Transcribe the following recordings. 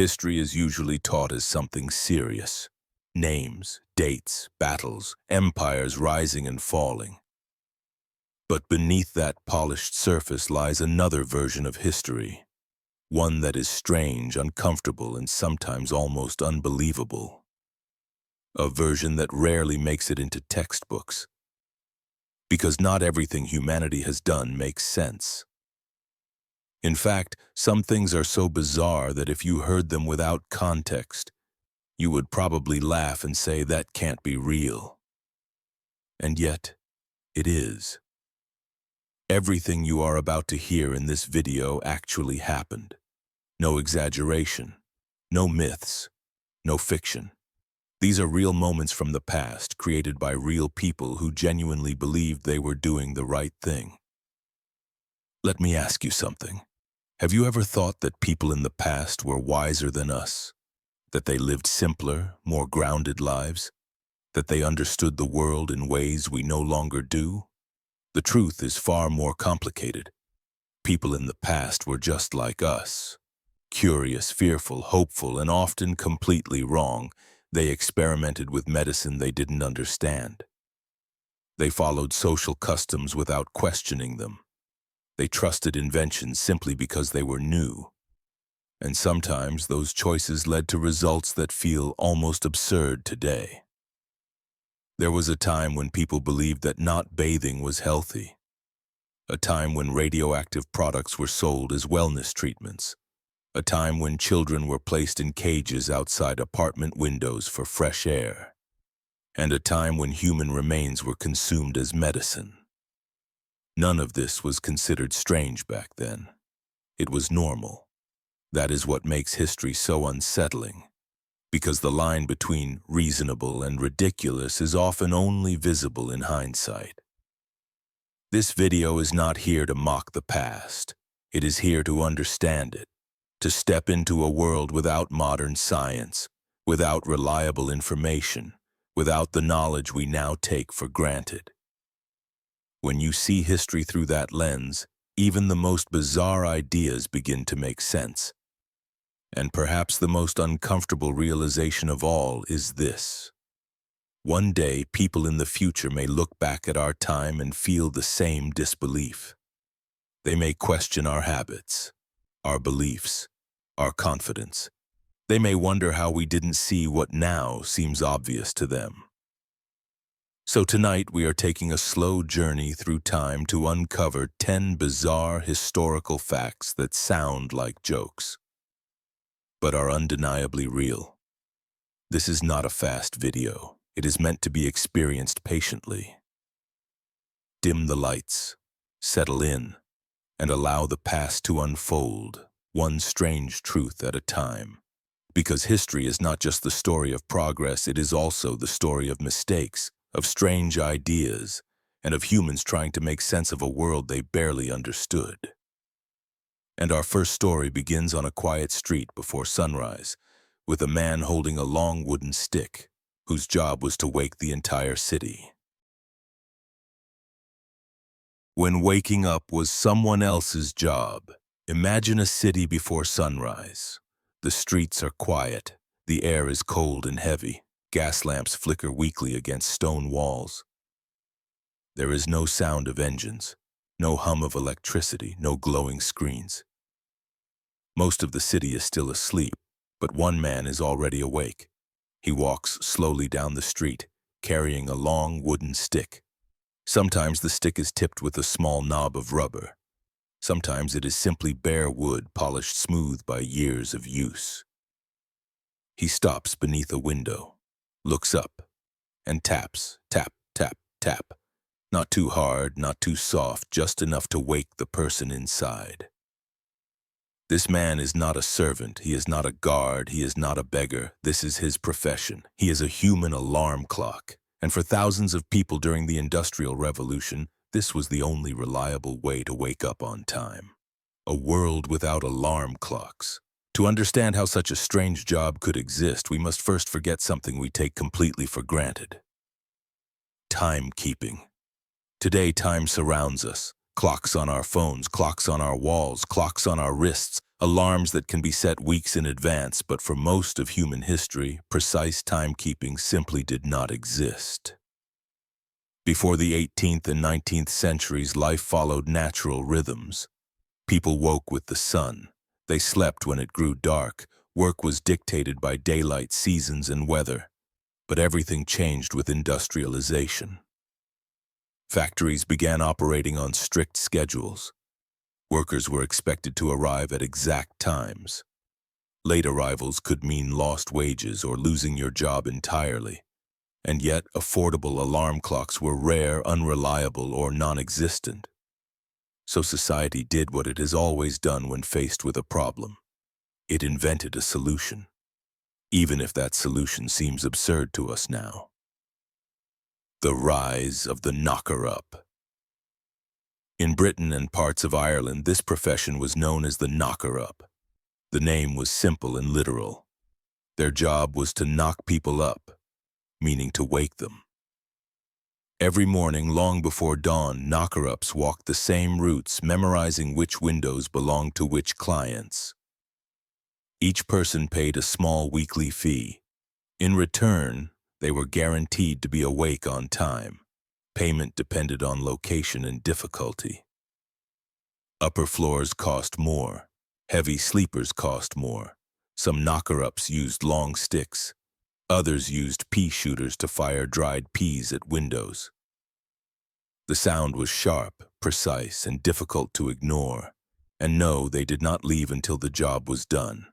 History is usually taught as something serious. Names, dates, battles, empires rising and falling. But beneath that polished surface lies another version of history. One that is strange, uncomfortable, and sometimes almost unbelievable. A version that rarely makes it into textbooks. Because not everything humanity has done makes sense. In fact, some things are so bizarre that if you heard them without context, you would probably laugh and say that can't be real. And yet, it is. Everything you are about to hear in this video actually happened. No exaggeration, no myths, no fiction. These are real moments from the past, created by real people who genuinely believed they were doing the right thing. Let me ask you something. Have you ever thought that people in the past were wiser than us? That they lived simpler, more grounded lives? That they understood the world in ways we no longer do? The truth is far more complicated. People in the past were just like us. Curious, fearful, hopeful, and often completely wrong. They experimented with medicine they didn't understand. They followed social customs without questioning them. They trusted inventions simply because they were new. And sometimes those choices led to results that feel almost absurd today. There was a time when people believed that not bathing was healthy. A time when radioactive products were sold as wellness treatments. A time when children were placed in cages outside apartment windows for fresh air. And a time when human remains were consumed as medicine. None of this was considered strange back then. It was normal. That is what makes history so unsettling, because the line between reasonable and ridiculous is often only visible in hindsight. This video is not here to mock the past. It is here to understand it. To step into a world without modern science, without reliable information, without the knowledge we now take for granted. When you see history through that lens, even the most bizarre ideas begin to make sense. And perhaps the most uncomfortable realization of all is this. One day, people in the future may look back at our time and feel the same disbelief. They may question our habits, our beliefs, our confidence. They may wonder how we didn't see what now seems obvious to them. So tonight we are taking a slow journey through time to uncover 10 bizarre historical facts that sound like jokes, but are undeniably real. This is not a fast video. It is meant to be experienced patiently. Dim the lights, settle in, and allow the past to unfold, one strange truth at a time. Because history is not just the story of progress, it is also the story of mistakes, of strange ideas, and of humans trying to make sense of a world they barely understood. And our first story begins on a quiet street before sunrise, with a man holding a long wooden stick, whose job was to wake the entire city. When waking up was someone else's job, imagine a city before sunrise. The streets are quiet, the air is cold and heavy, gas lamps flicker weakly against stone walls. There is no sound of engines, no hum of electricity, no glowing screens. Most of the city is still asleep, but one man is already awake. He walks slowly down the street, carrying a long wooden stick. Sometimes the stick is tipped with a small knob of rubber. Sometimes it is simply bare wood polished smooth by years of use. He stops beneath a window, looks up, and taps, tap, tap, tap. Not too hard, not too soft, just enough to wake the person inside. This man is not a servant, he is not a guard, he is not a beggar. This is his profession. He is a human alarm clock. And for thousands of people during the Industrial Revolution, this was the only reliable way to wake up on time. A world without alarm clocks. To understand how such a strange job could exist, we must first forget something we take completely for granted. Timekeeping. Today, time surrounds us. Clocks on our phones, clocks on our walls, clocks on our wrists, Alarms that can be set weeks in advance, but for most of human history, precise timekeeping simply did not exist. Before the 18th and 19th centuries, life followed natural rhythms. People woke with the sun. They slept when it grew dark. Work was dictated by daylight, seasons, and weather. But everything changed with industrialization. Factories began operating on strict schedules. Workers were expected to arrive at exact times. Late arrivals could mean lost wages or losing your job entirely. And yet, affordable alarm clocks were rare, unreliable, or non-existent. So society did what it has always done when faced with a problem. It invented a solution, even if that solution seems absurd to us now. The rise of the knocker-up. In Britain and parts of Ireland, this profession was known as the knocker-up. The name was simple and literal. Their job was to knock people up, meaning to wake them. Every morning, long before dawn, knocker-ups walked the same routes, memorizing which windows belonged to which clients. Each person paid a small weekly fee. In return, they were guaranteed to be awake on time. Payment depended on location and difficulty. Upper floors cost more. Heavy sleepers cost more. Some knocker-ups used long sticks. Others used pea shooters to fire dried peas at windows. The sound was sharp, precise, and difficult to ignore. And no, they did not leave until the job was done.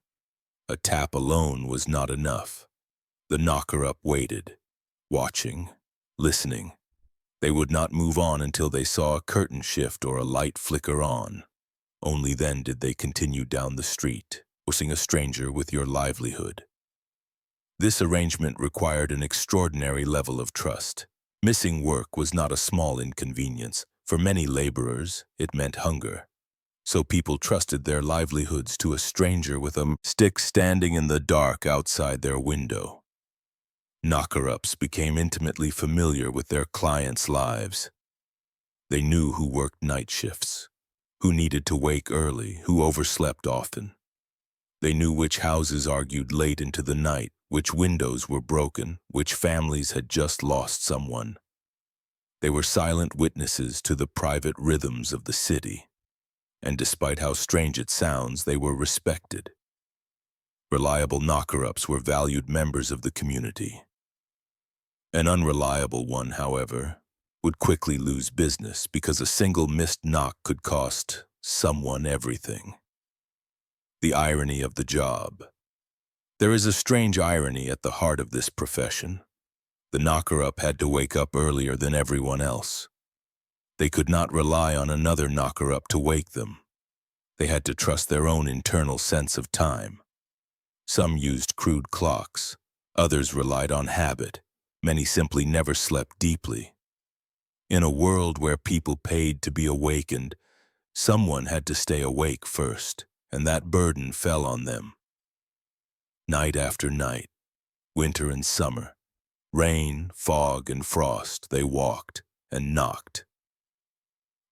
A tap alone was not enough. The knocker-up waited, watching, listening. They would not move on until they saw a curtain shift or a light flicker on. Only then did they continue down the street, forcing a stranger with your livelihood. This arrangement required an extraordinary level of trust. Missing work was not a small inconvenience. For many laborers, it meant hunger. So people trusted their livelihoods to a stranger with a stick standing in the dark outside their window. Knocker-ups became intimately familiar with their clients' lives. They knew who worked night shifts, who needed to wake early, who overslept often. They knew which houses argued late into the night, which windows were broken, which families had just lost someone. They were silent witnesses to the private rhythms of the city. And despite how strange it sounds, they were respected. Reliable knocker-ups were valued members of the community. An unreliable one, however, would quickly lose business because a single missed knock could cost someone everything. The irony of the job. There is a strange irony at the heart of this profession. The knocker-up had to wake up earlier than everyone else. They could not rely on another knocker-up to wake them. They had to trust their own internal sense of time. Some used crude clocks. Others relied on habit. Many simply never slept deeply. In a world where people paid to be awakened, someone had to stay awake first, and that burden fell on them. Night after night, winter and summer, rain, fog, and frost, they walked and knocked.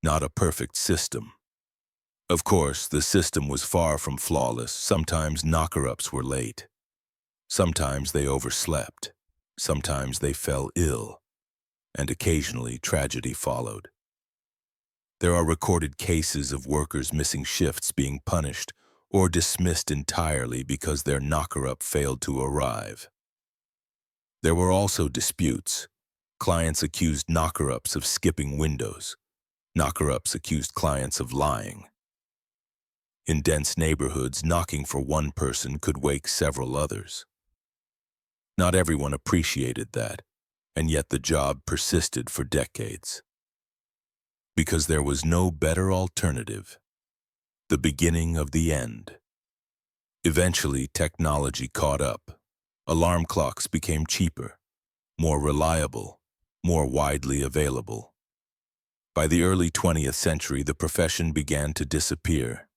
Not a perfect system. Of course, the system was far from flawless. Sometimes knocker-ups were late. Sometimes they overslept. Sometimes they fell ill. And occasionally tragedy followed. There are recorded cases of workers missing shifts being punished or dismissed entirely because their knocker-up failed to arrive. There were also disputes. Clients accused knocker-ups of skipping windows. Knocker-ups accused clients of lying. In dense neighborhoods, knocking for one person could wake several others. Not everyone appreciated that, and yet the job persisted for decades. Because there was no better alternative. The beginning of the end. Eventually, technology caught up. Alarm clocks became cheaper, more reliable, more widely available. By the early 20th century, the profession began to disappear.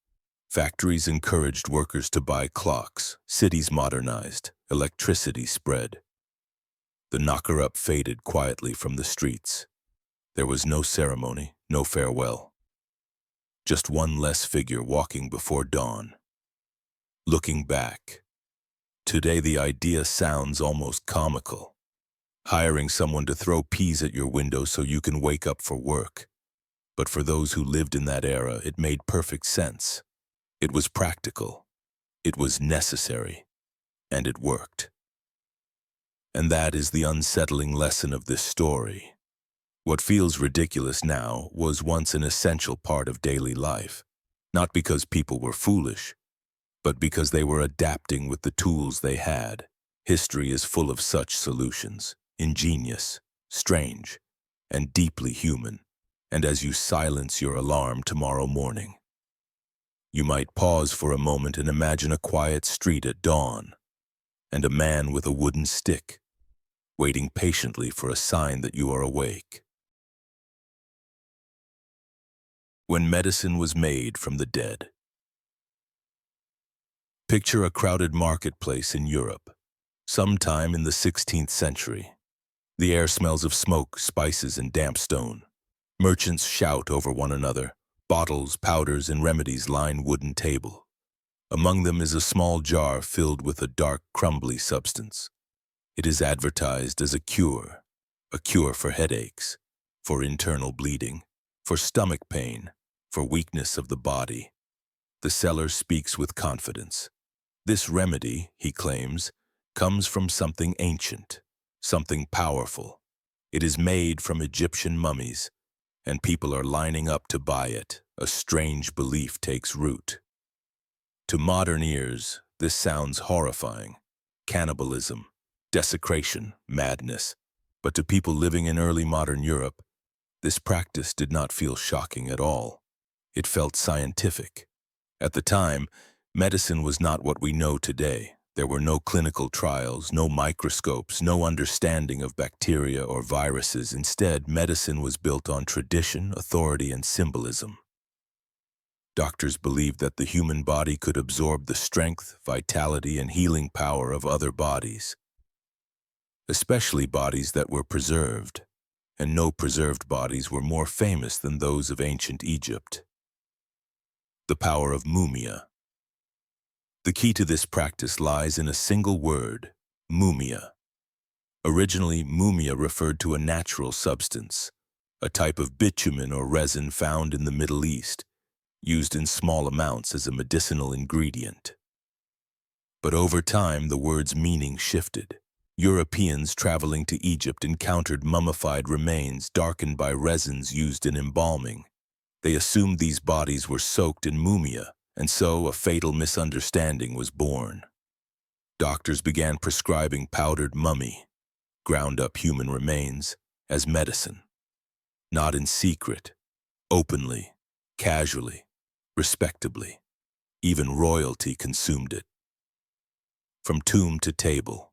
Factories encouraged workers to buy clocks, cities modernized, electricity spread. The knocker-up faded quietly from the streets. There was no ceremony, no farewell. Just one less figure walking before dawn. Looking back, today the idea sounds almost comical. Hiring someone to throw peas at your window so you can wake up for work. But for those who lived in that era, it made perfect sense. It was practical, it was necessary, and it worked. And that is the unsettling lesson of this story. What feels ridiculous now was once an essential part of daily life, not because people were foolish, but because they were adapting with the tools they had. History is full of such solutions, ingenious, strange, and deeply human. And as you silence your alarm tomorrow morning, you might pause for a moment and imagine a quiet street at dawn, and a man with a wooden stick, waiting patiently for a sign that you are awake. When medicine was made from the dead. Picture a crowded marketplace in Europe, sometime in the 16th century. The air smells of smoke, spices, and damp stone. Merchants shout over one another. Bottles, powders, and remedies line wooden table. Among them is a small jar filled with a dark, crumbly substance. It is advertised as a cure for headaches, for internal bleeding, for stomach pain, for weakness of the body. The seller speaks with confidence. This remedy, he claims, comes from something ancient, something powerful. It is made from Egyptian mummies, and people are lining up to buy it. A strange belief takes root. To modern ears, this sounds horrifying. Cannibalism, desecration, madness. But to people living in early modern Europe, this practice did not feel shocking at all. It felt scientific. At the time, medicine was not what we know today. There were no clinical trials, no microscopes, no understanding of bacteria or viruses. Instead, medicine was built on tradition, authority, and symbolism. Doctors believed that the human body could absorb the strength, vitality, and healing power of other bodies, especially bodies that were preserved, and no preserved bodies were more famous than those of ancient Egypt. The power of mumia. The key to this practice lies in a single word, mumia. Originally, mumia referred to a natural substance, a type of bitumen or resin found in the Middle East, used in small amounts as a medicinal ingredient. But over time, the word's meaning shifted. Europeans traveling to Egypt encountered mummified remains darkened by resins used in embalming. They assumed these bodies were soaked in mumia, and so a fatal misunderstanding was born. Doctors began prescribing powdered mummy, ground-up human remains, as medicine. Not in secret, openly, casually, respectably. Even royalty consumed it. From tomb to table.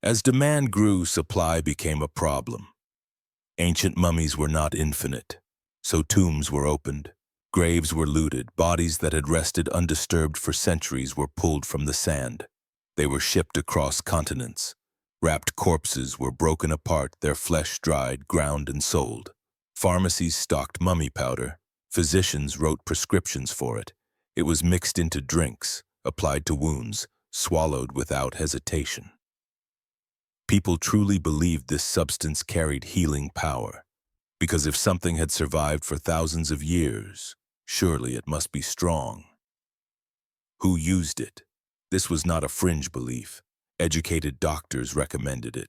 As demand grew, supply became a problem. Ancient mummies were not infinite, so tombs were opened, graves were looted, bodies that had rested undisturbed for centuries were pulled from the sand. They were shipped across continents. Wrapped corpses were broken apart, their flesh dried, ground, and sold. Pharmacies stocked mummy powder. Physicians wrote prescriptions for it. It was mixed into drinks, applied to wounds, swallowed without hesitation. People truly believed this substance carried healing power, because if something had survived for thousands of years, surely it must be strong. Who used it? This was not a fringe belief. Educated doctors recommended it.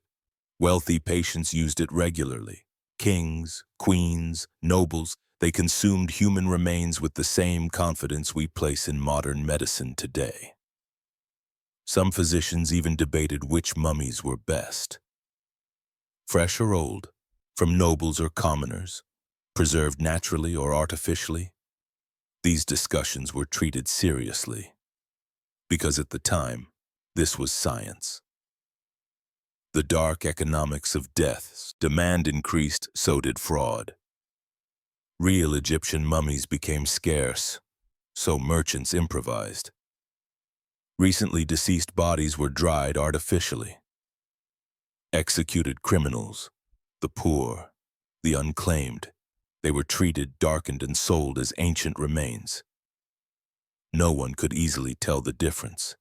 Wealthy patients used it regularly. Kings, queens, nobles, they consumed human remains with the same confidence we place in modern medicine today. Some physicians even debated which mummies were best. Fresh or old, from nobles or commoners, preserved naturally or artificially. These discussions were treated seriously, because at the time, this was science. The dark economics of deaths. Demand increased, so did fraud. Real Egyptian mummies became scarce, so merchants improvised. Recently deceased bodies were dried artificially. Executed criminals, the poor, the unclaimed, they were treated, darkened, and sold as ancient remains. No one could easily tell the difference.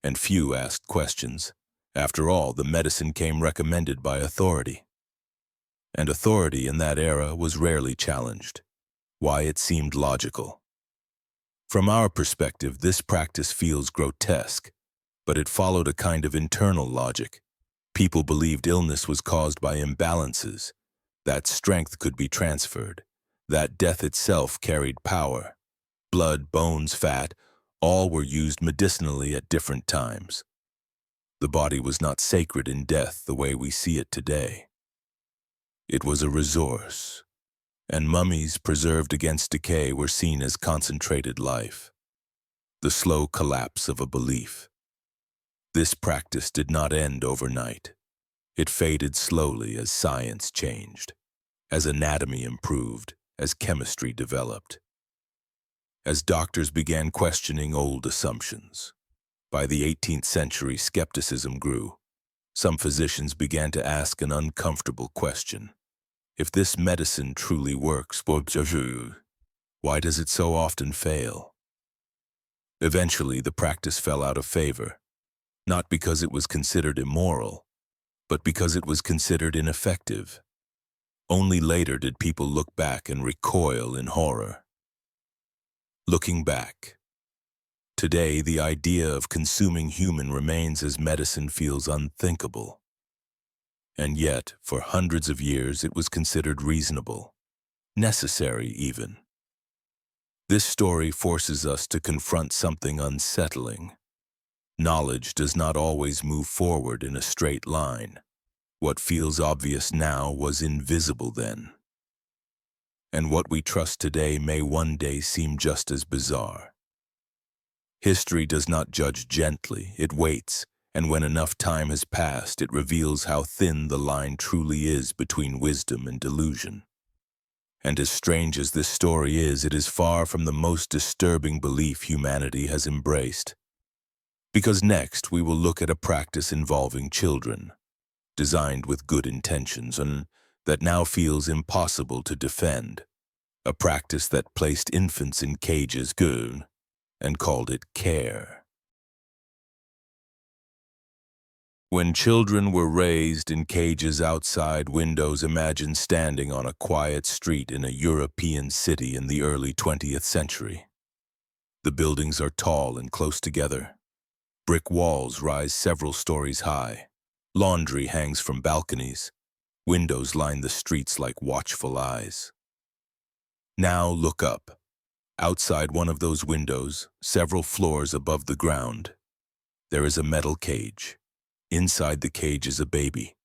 And few asked questions. After all, the medicine came recommended by authority. And authority in that era was rarely challenged. Why it seemed logical. From our perspective, this practice feels grotesque, but it followed a kind of internal logic. People believed illness was caused by imbalances, that strength could be transferred, that death itself carried power. Blood, bones, fat, all were used medicinally at different times. The body was not sacred in death the way we see it today. It was a resource, and mummies preserved against decay were seen as concentrated life, the slow collapse of a belief. This practice did not end overnight. It faded slowly as science changed, as anatomy improved, as chemistry developed. As doctors began questioning old assumptions. By the 18th century, skepticism grew. Some physicians began to ask an uncomfortable question. If this medicine truly works, why does it so often fail? Eventually, the practice fell out of favor, not because it was considered immoral, but because it was considered ineffective. Only later did people look back and recoil in horror. Looking back, today the idea of consuming human remains as medicine feels unthinkable. And yet, for hundreds of years, it was considered reasonable, necessary even. This story forces us to confront something unsettling. Knowledge does not always move forward in a straight line. What feels obvious now was invisible then. And what we trust today may one day seem just as bizarre. History does not judge gently, it waits, and when enough time has passed, it reveals how thin the line truly is between wisdom and delusion. And as strange as this story is, it is far from the most disturbing belief humanity has embraced. Because next we will look at a practice involving children, designed with good intentions, and that now feels impossible to defend. A practice that placed infants in cages and called it care. When children were raised in cages outside windows, imagine standing on a quiet street in a European city in the early 20th century. The buildings are tall and close together. Brick walls rise several stories high. Laundry hangs from balconies. Windows line the streets like watchful eyes. Now look up. Outside one of those windows, several floors above the ground, there is a metal cage. Inside the cage is a baby,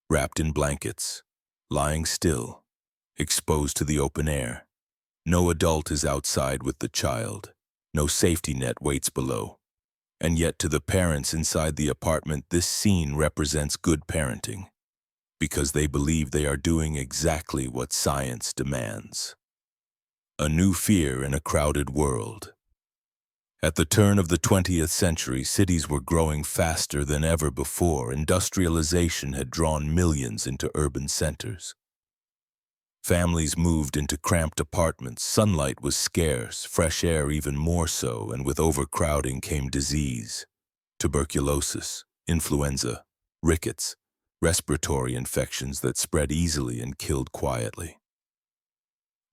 wrapped in blankets, lying still, exposed to the open air. No adult is outside with the child. No safety net waits below. And yet to the parents inside the apartment, this scene represents good parenting, because they believe they are doing exactly what science demands. A new fear in a crowded world. At the turn of the 20th century, cities were growing faster than ever before. Industrialization had drawn millions into urban centers. Families moved into cramped apartments. Sunlight was scarce, fresh air even more so, and with overcrowding came disease. Tuberculosis, influenza, rickets, respiratory infections that spread easily and killed quietly.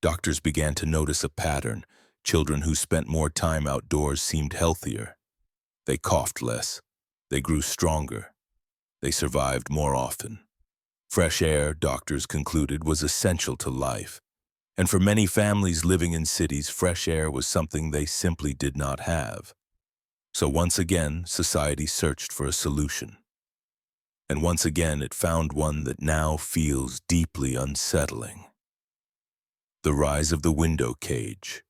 Doctors began to notice a pattern. Children who spent more time outdoors seemed healthier. They coughed less. They grew stronger. They survived more often. Fresh air, doctors concluded, was essential to life. And for many families living in cities, fresh air was something they simply did not have. So once again, society searched for a solution. And once again, it found one that now feels deeply unsettling. The rise of the window cage.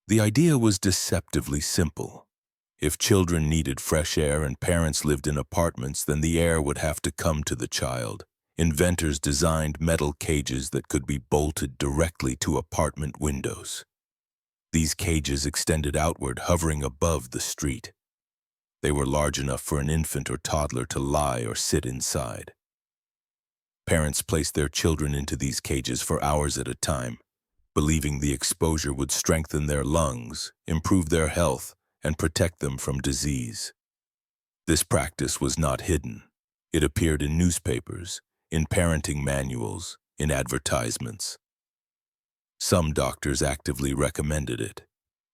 The idea was deceptively simple. If children needed fresh air and parents lived in apartments, then the air would have to come to the child. Inventors designed metal cages that could be bolted directly to apartment windows. These cages extended outward, hovering above the street. They were large enough for an infant or toddler to lie or sit inside. Parents placed their children into these cages for hours at a time. believing the exposure would strengthen their lungs, improve their health, and protect them from disease. This practice was not hidden. It appeared in newspapers, in parenting manuals, in advertisements. Some doctors actively recommended it.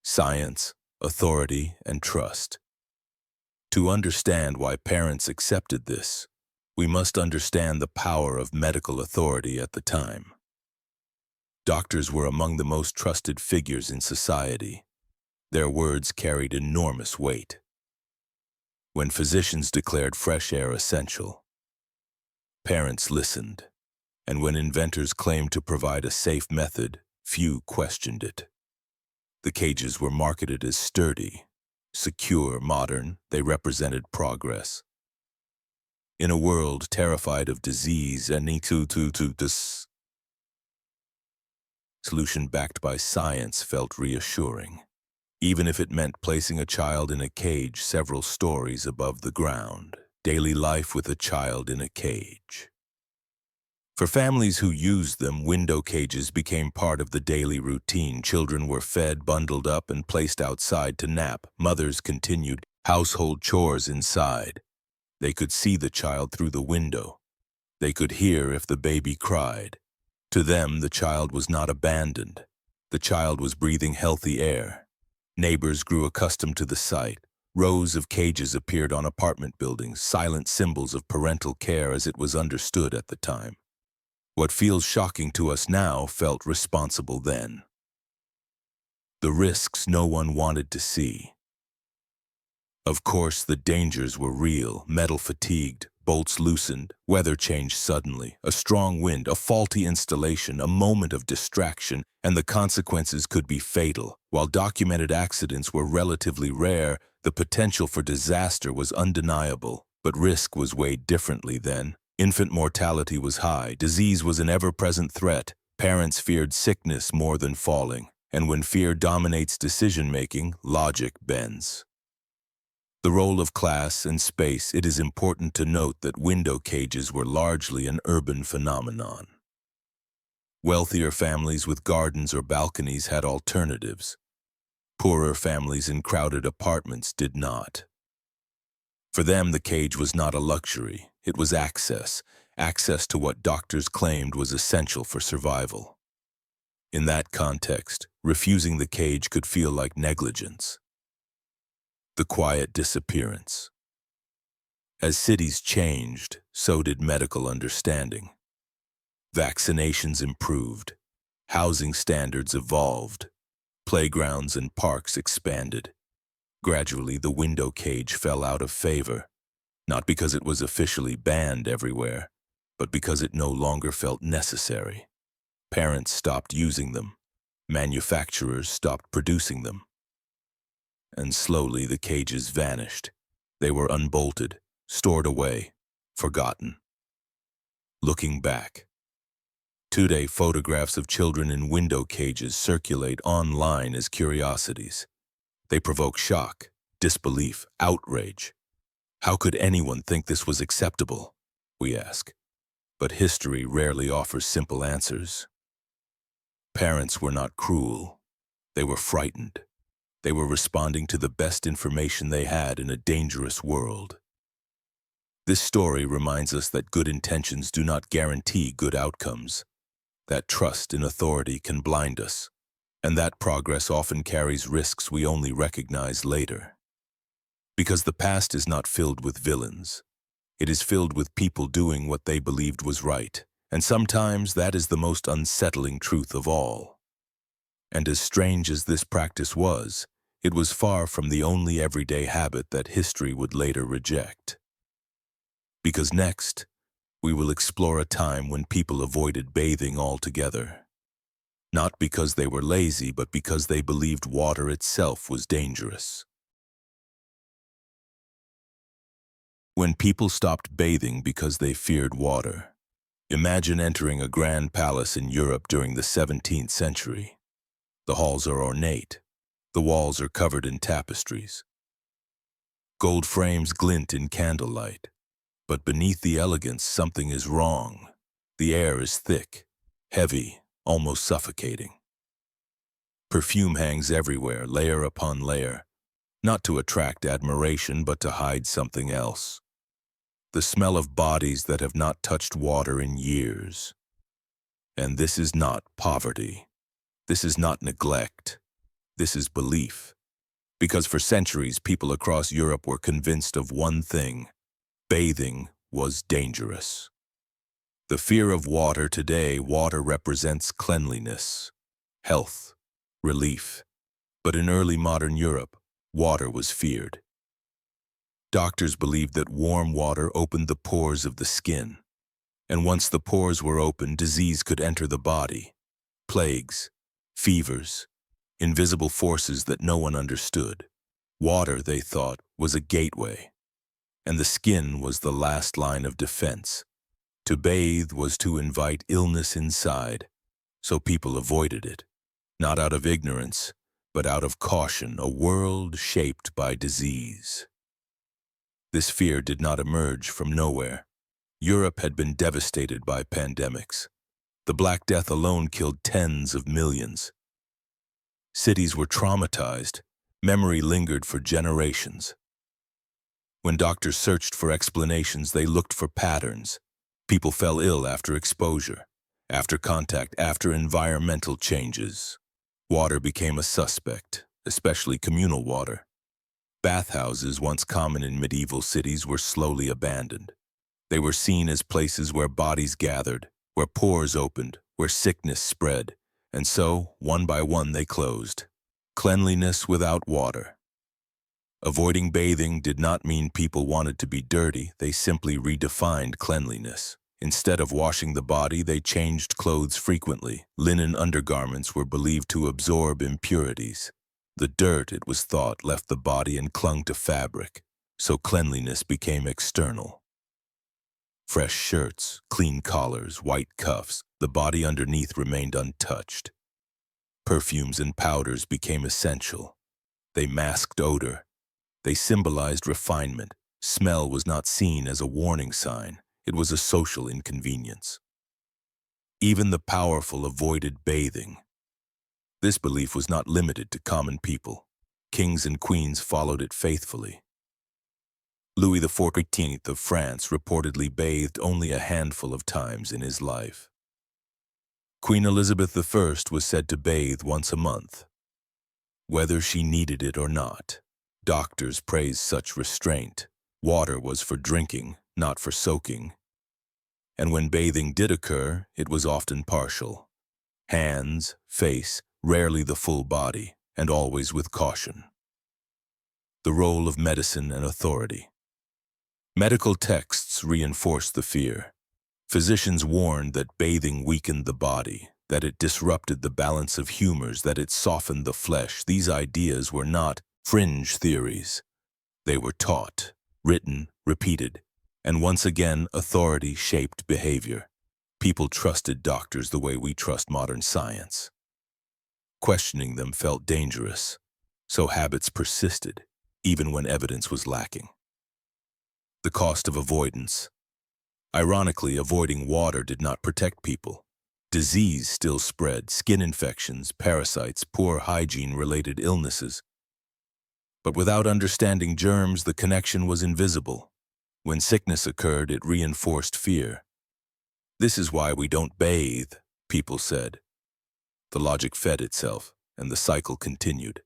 Science, authority, and trust. To understand why parents accepted this, we must understand the power of medical authority at the time. Doctors were among the most trusted figures in society. Their words carried enormous weight. When physicians declared fresh air essential, parents listened, and when inventors claimed to provide a safe method, few questioned it. The cages were marketed as sturdy, secure, modern. They represented progress. In a world terrified of disease and this solution backed by science felt reassuring, even if it meant placing a child in a cage several stories above the ground. Daily life with a child in a cage. For families who used them, window cages became part of the daily routine. Children were fed, bundled up, and placed outside to nap. Mothers continued household chores inside. They could see the child through the window. They could hear if the baby cried. To them, the child was not abandoned. The child was breathing healthy air. Neighbors grew accustomed to the sight. Rows of cages appeared on apartment buildings, silent symbols of parental care as it was understood at the time. What feels shocking to us now felt responsible then. The risks no one wanted to see. Of course, the dangers were real. Metal fatigued, bolts loosened, weather changed suddenly, a strong wind, a faulty installation, a moment of distraction, and the consequences could be fatal. While documented accidents were relatively rare, the potential for disaster was undeniable, but risk was weighed differently then. Infant mortality was high, disease was an ever-present threat, parents feared sickness more than falling, and when fear dominates decision-making, logic bends. The role of class and space. It is important to note that window cages were largely an urban phenomenon. Wealthier families with gardens or balconies had alternatives. Poorer families in crowded apartments did not. For them, the cage was not a luxury. It was access to what doctors claimed was essential for survival. In that context, refusing the cage could feel like negligence. The quiet disappearance. As cities changed, so did medical understanding. Vaccinations improved. Housing standards evolved. Playgrounds and parks expanded. Gradually, the window cage fell out of favor, not because it was officially banned everywhere, but because it no longer felt necessary. Parents stopped using them. Manufacturers stopped producing them. And slowly the cages vanished. They were unbolted, stored away, forgotten. Looking back, today photographs of children in window cages circulate online as curiosities. They provoke shock, disbelief, outrage. How could anyone think this was acceptable? We ask. But history rarely offers simple answers. Parents were not cruel. They were frightened. They were responding to the best information they had in a dangerous world. This story reminds us that good intentions do not guarantee good outcomes, that trust in authority can blind us, and that progress often carries risks we only recognize later. Because the past is not filled with villains. It is filled with people doing what they believed was right, and sometimes that is the most unsettling truth of all. And as strange as this practice was, it was far from the only everyday habit that history would later reject. Because next, we will explore a time when people avoided bathing altogether. Not because they were lazy, but because they believed water itself was dangerous. When people stopped bathing because they feared water. Imagine entering a grand palace in Europe during the 17th century. The halls are ornate. The walls are covered in tapestries. Gold frames glint in candlelight. But beneath the elegance, something is wrong. The air is thick, heavy, almost suffocating. Perfume hangs everywhere, layer upon layer, not to attract admiration but to hide something else. The smell of bodies that have not touched water in years. And this is not poverty. This is not neglect. This is belief. Because for centuries, people across Europe were convinced of one thing: bathing was dangerous. The fear of water today, water represents cleanliness, health, relief. But in early modern Europe, water was feared. Doctors believed that warm water opened the pores of the skin, and once the pores were open, disease could enter the body. Plagues, fevers, invisible forces that no one understood. Water, they thought, was a gateway, and the skin was the last line of defense. To bathe was to invite illness inside, so people avoided it, not out of ignorance, but out of caution, a world shaped by disease. This fear did not emerge from nowhere. Europe had been devastated by pandemics. The Black Death alone killed tens of millions. Cities were traumatized. Memory lingered for generations. When doctors searched for explanations, they looked for patterns. People fell ill after exposure, after contact, after environmental changes. Water became a suspect, especially communal water. Bathhouses, once common in medieval cities, were slowly abandoned. They were seen as places where bodies gathered, where pores opened, where sickness spread, and so, one by one, they closed. Cleanliness without water. Avoiding bathing did not mean people wanted to be dirty, they simply redefined cleanliness. Instead of washing the body, they changed clothes frequently. Linen undergarments were believed to absorb impurities. The dirt, it was thought, left the body and clung to fabric, so cleanliness became external. Fresh shirts, clean collars, white cuffs, the body underneath remained untouched. Perfumes and powders became essential. They masked odor. They symbolized refinement. Smell was not seen as a warning sign. It was a social inconvenience. Even the powerful avoided bathing. This belief was not limited to common people. Kings and queens followed it faithfully. Louis XIV of France reportedly bathed only a handful of times in his life. Queen Elizabeth I was said to bathe once a month. Whether she needed it or not, doctors praised such restraint. Water was for drinking, not for soaking. And when bathing did occur, it was often partial. Hands, face, rarely the full body, and always with caution. The role of medicine and authority. Medical texts reinforced the fear. Physicians warned that bathing weakened the body, that it disrupted the balance of humors, that it softened the flesh. These ideas were not fringe theories. They were taught, written, repeated, and once again authority shaped behavior. People trusted doctors the way we trust modern science. Questioning them felt dangerous, so habits persisted, even when evidence was lacking. The cost of avoidance. Ironically, avoiding water did not protect people. Disease still spread, skin infections, parasites, poor hygiene-related illnesses. But without understanding germs, the connection was invisible. When sickness occurred, it reinforced fear. This is why we don't bathe, people said. The logic fed itself, and the cycle continued.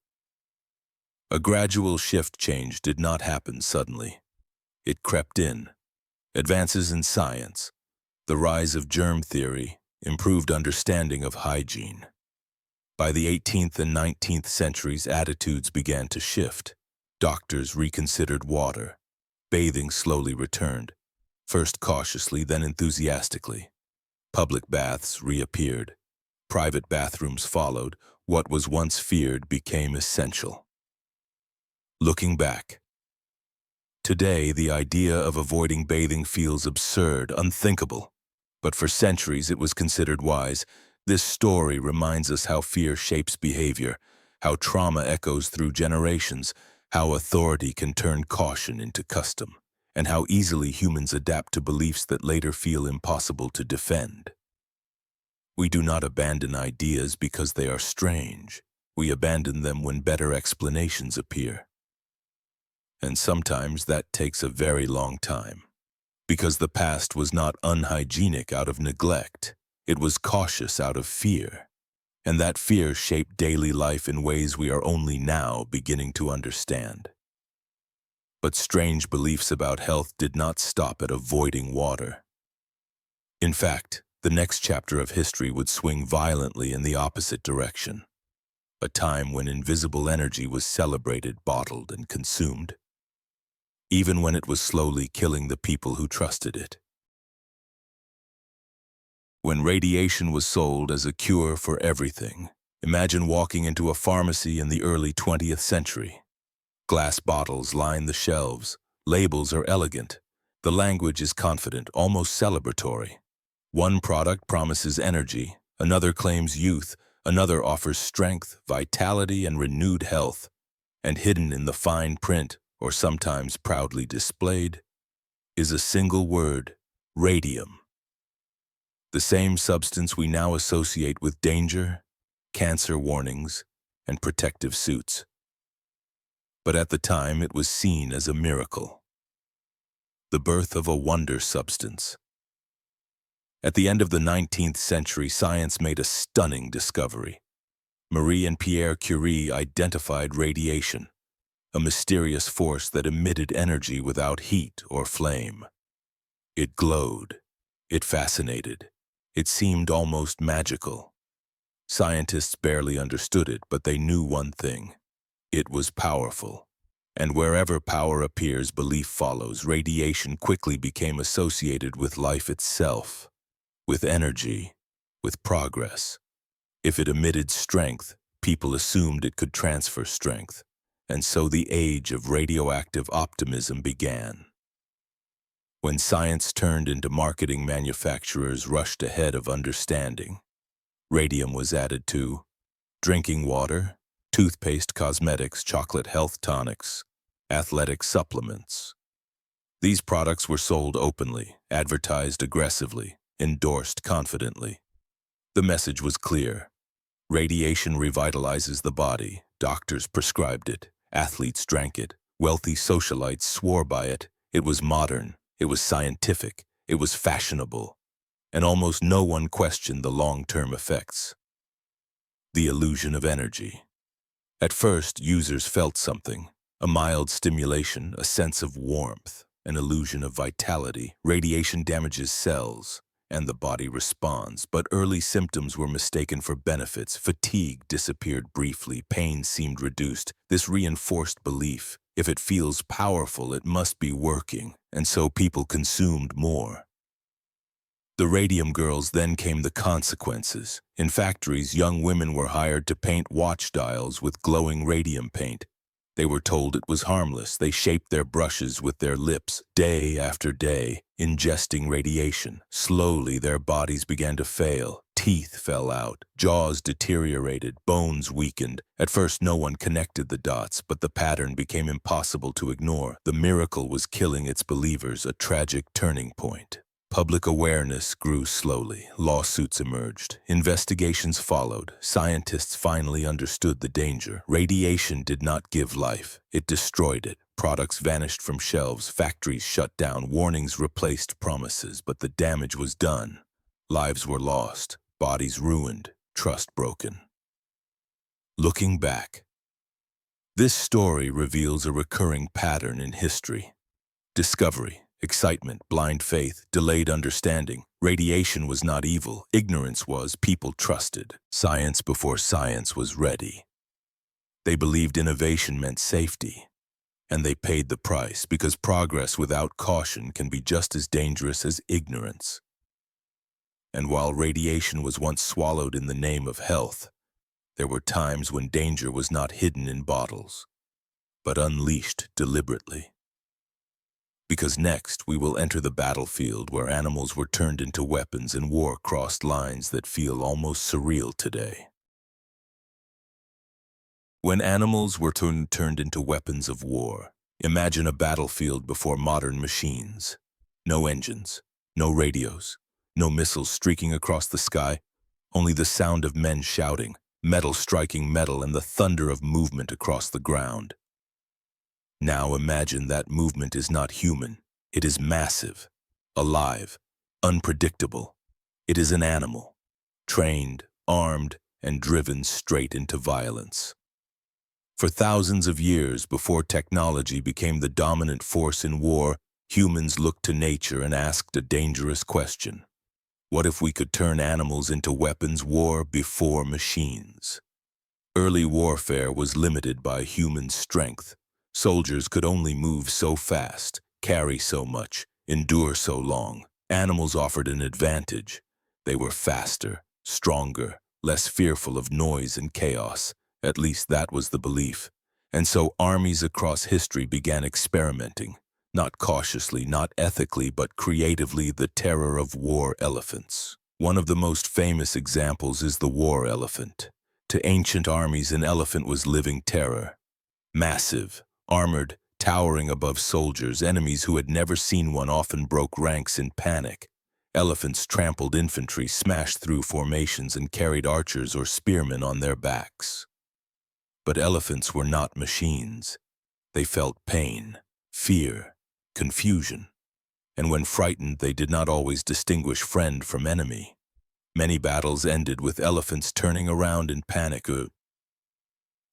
A gradual shift change did not happen suddenly. It crept in. Advances in science, the rise of germ theory, improved understanding of hygiene. By the 18th and 19th centuries, attitudes began to shift. Doctors reconsidered water. Bathing slowly returned, first cautiously, then enthusiastically. Public baths reappeared. Private bathrooms followed. What was once feared became essential. Looking back. Today, the idea of avoiding bathing feels absurd, unthinkable. But for centuries, it was considered wise. This story reminds us how fear shapes behavior, how trauma echoes through generations, how authority can turn caution into custom, and how easily humans adapt to beliefs that later feel impossible to defend. We do not abandon ideas because they are strange. We abandon them when better explanations appear. And sometimes that takes a very long time. Because the past was not unhygienic out of neglect. It was cautious out of fear. And that fear shaped daily life in ways we are only now beginning to understand. But strange beliefs about health did not stop at avoiding water. In fact, the next chapter of history would swing violently in the opposite direction. A time when invisible energy was celebrated, bottled, and consumed, even when it was slowly killing the people who trusted it. When radiation was sold as a cure for everything, imagine walking into a pharmacy in the early 20th century. Glass bottles line the shelves, labels are elegant, the language is confident, almost celebratory. One product promises energy, another claims youth, another offers strength, vitality, and renewed health. And hidden in the fine print, or sometimes proudly displayed, is a single word: radium. The same substance we now associate with danger, cancer warnings, and protective suits. But at the time it was seen as a miracle. The birth of a wonder substance. At the end of the 19th century, science made a stunning discovery. Marie and Pierre Curie identified radiation, a mysterious force that emitted energy without heat or flame. It glowed. It fascinated. It seemed almost magical. Scientists barely understood it, but they knew one thing. It was powerful. And wherever power appears, belief follows. Radiation quickly became associated with life itself, with energy, with progress. If it emitted strength, people assumed it could transfer strength. And so the age of radioactive optimism began. When science turned into marketing, manufacturers rushed ahead of understanding. Radium was added to drinking water, toothpaste, cosmetics, chocolate, health tonics, athletic supplements. These products were sold openly, advertised aggressively, endorsed confidently. The message was clear. Radiation revitalizes the body. Doctors prescribed it. Athletes drank it. Wealthy socialites swore by it. It was modern. It was scientific. It was fashionable. And almost no one questioned the long-term effects. The illusion of energy. At first, users felt something. A mild stimulation, a sense of warmth, an illusion of vitality. Radiation damages cells, and the body responds, but early symptoms were mistaken for benefits. Fatigue disappeared briefly, pain seemed reduced. This reinforced belief. If it feels powerful, it must be working, and so people consumed more. The radium girls, then came the consequences. In factories, young women were hired to paint watch dials with glowing radium paint. They were told it was harmless. They shaped their brushes with their lips, day after day, ingesting radiation. Slowly, their bodies began to fail. Teeth fell out, jaws deteriorated, bones weakened. At first, no one connected the dots, but the pattern became impossible to ignore. The miracle was killing its believers, a tragic turning point. Public awareness grew slowly. Lawsuits emerged. Investigations followed. Scientists finally understood the danger. Radiation did not give life. It destroyed it. Products vanished from shelves. Factories shut down. Warnings replaced promises. But the damage was done. Lives were lost. Bodies ruined. Trust broken. Looking back, this story reveals a recurring pattern in history. Discovery. Excitement, blind faith, delayed understanding. Radiation was not evil. Ignorance was. People trusted. Science before science was ready. They believed innovation meant safety. And they paid the price, because progress without caution can be just as dangerous as ignorance. And while radiation was once swallowed in the name of health, there were times when danger was not hidden in bottles, but unleashed deliberately. Because next, we will enter the battlefield where animals were turned into weapons and war crossed lines that feel almost surreal today. When animals were turned into weapons of war, imagine a battlefield before modern machines. No engines, no radios, no missiles streaking across the sky, only the sound of men shouting, metal striking metal and the thunder of movement across the ground. Now imagine that movement is not human. It is massive, alive, unpredictable. It is an animal, trained, armed, and driven straight into violence. For thousands of years before technology became the dominant force in war, humans looked to nature and asked a dangerous question. What if we could turn animals into weapons of war before machines? Early warfare was limited by human strength. Soldiers could only move so fast, carry so much, endure so long. Animals offered an advantage. They were faster, stronger, less fearful of noise and chaos. At least that was the belief. And so armies across history began experimenting, not cautiously, not ethically, but creatively, the terror of war elephants. One of the most famous examples is the war elephant. To ancient armies, an elephant was living terror. Massive, armored, towering above soldiers, enemies who had never seen one often broke ranks in panic. Elephants trampled infantry, smashed through formations, and carried archers or spearmen on their backs. But elephants were not machines. They felt pain, fear, confusion, and when frightened, they did not always distinguish friend from enemy. Many battles ended with elephants turning around in panic,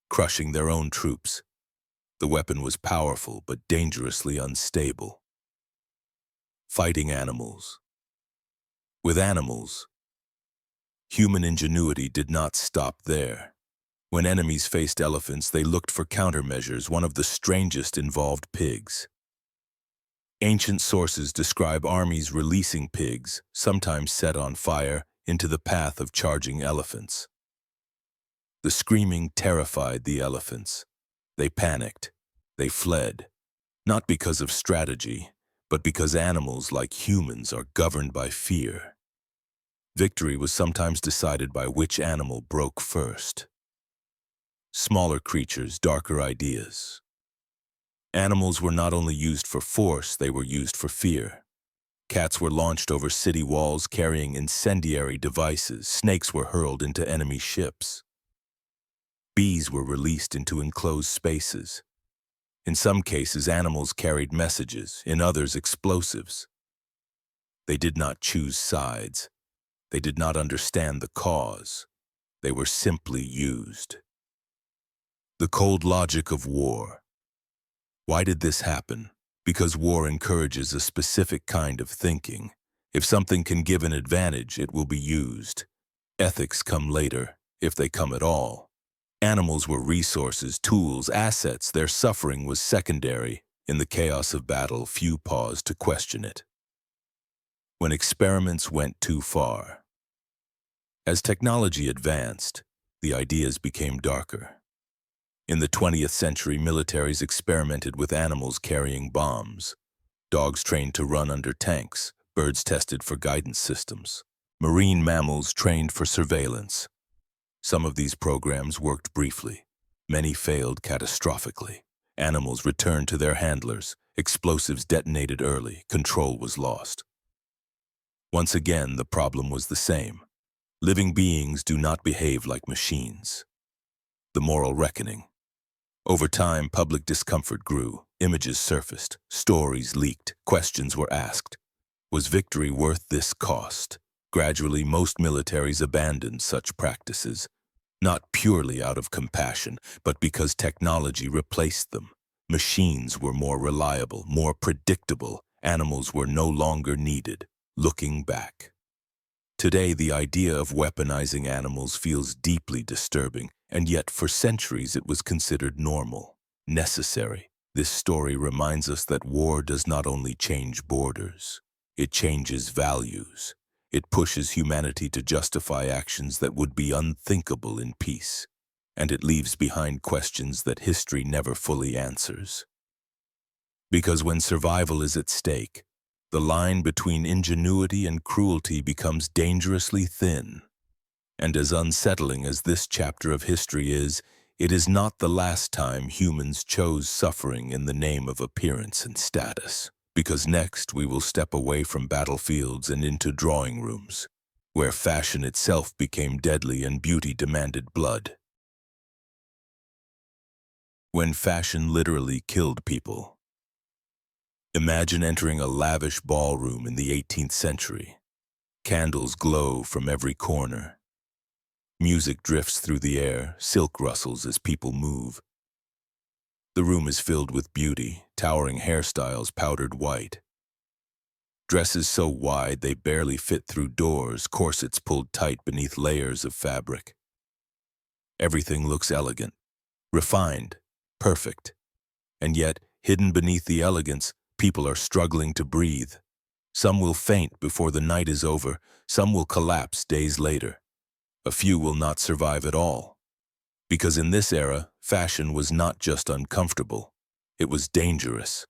crushing their own troops. The weapon was powerful but dangerously unstable. Fighting animals. With animals, human ingenuity did not stop there. When enemies faced elephants, they looked for countermeasures. One of the strangest involved pigs. Ancient sources describe armies releasing pigs, sometimes set on fire, into the path of charging elephants. The screaming terrified the elephants. They panicked. They fled, not because of strategy, but because animals, like humans, are governed by fear. Victory was sometimes decided by which animal broke first. Smaller creatures, darker ideas. Animals were not only used for force, they were used for fear. Cats were launched over city walls carrying incendiary devices. Snakes were hurled into enemy ships. Bees were released into enclosed spaces. In some cases, animals carried messages, in others, explosives. They did not choose sides. They did not understand the cause. They were simply used. The cold logic of war. Why did this happen? Because war encourages a specific kind of thinking. If something can give an advantage, it will be used. Ethics come later, if they come at all. Animals were resources, tools, assets. Their suffering was secondary. In the chaos of battle, few paused to question it. When experiments went too far. As technology advanced, the ideas became darker. In the 20th century, militaries experimented with animals carrying bombs. Dogs trained to run under tanks, birds tested for guidance systems, marine mammals trained for surveillance. Some of these programs worked briefly. Many failed catastrophically. Animals returned to their handlers. Explosives detonated early. Control was lost. Once again, the problem was the same. Living beings do not behave like machines. The moral reckoning. Over time, public discomfort grew. Images surfaced. Stories leaked. Questions were asked. Was victory worth this cost? Gradually, most militaries abandoned such practices, not purely out of compassion, but because technology replaced them. Machines were more reliable, more predictable. Animals were no longer needed. Looking back. Today, the idea of weaponizing animals feels deeply disturbing, and yet for centuries it was considered normal, necessary. This story reminds us that war does not only change borders, it changes values. It pushes humanity to justify actions that would be unthinkable in peace, and it leaves behind questions that history never fully answers. Because when survival is at stake, the line between ingenuity and cruelty becomes dangerously thin. And as unsettling as this chapter of history is, it is not the last time humans chose suffering in the name of appearance and status. Because next we will step away from battlefields and into drawing rooms. where fashion itself became deadly and beauty demanded blood. When fashion literally killed people. Imagine entering a lavish ballroom in the 18th century. Candles glow from every corner. Music drifts through the air, silk rustles as people move. The room is filled with beauty, towering hairstyles powdered white. Dresses so wide they barely fit through doors, corsets pulled tight beneath layers of fabric. Everything looks elegant, refined, perfect. And yet, hidden beneath the elegance, people are struggling to breathe. Some will faint before the night is over, some will collapse days later. A few will not survive at all. Because in this era, fashion was not just uncomfortable, it was dangerous.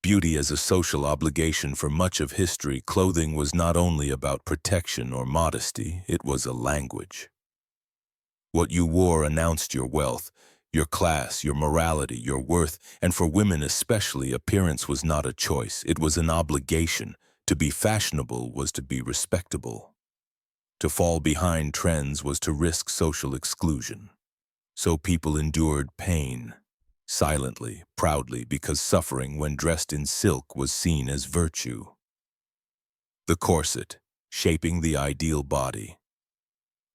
Beauty as a social obligation for much of history, clothing was not only about protection or modesty, it was a language. What you wore announced your wealth, your class, your morality, your worth, and for women especially, appearance was not a choice, it was an obligation. To be fashionable was to be respectable. To fall behind trends was to risk social exclusion. So people endured pain, silently, proudly, because suffering when dressed in silk was seen as virtue. The corset, shaping the ideal body.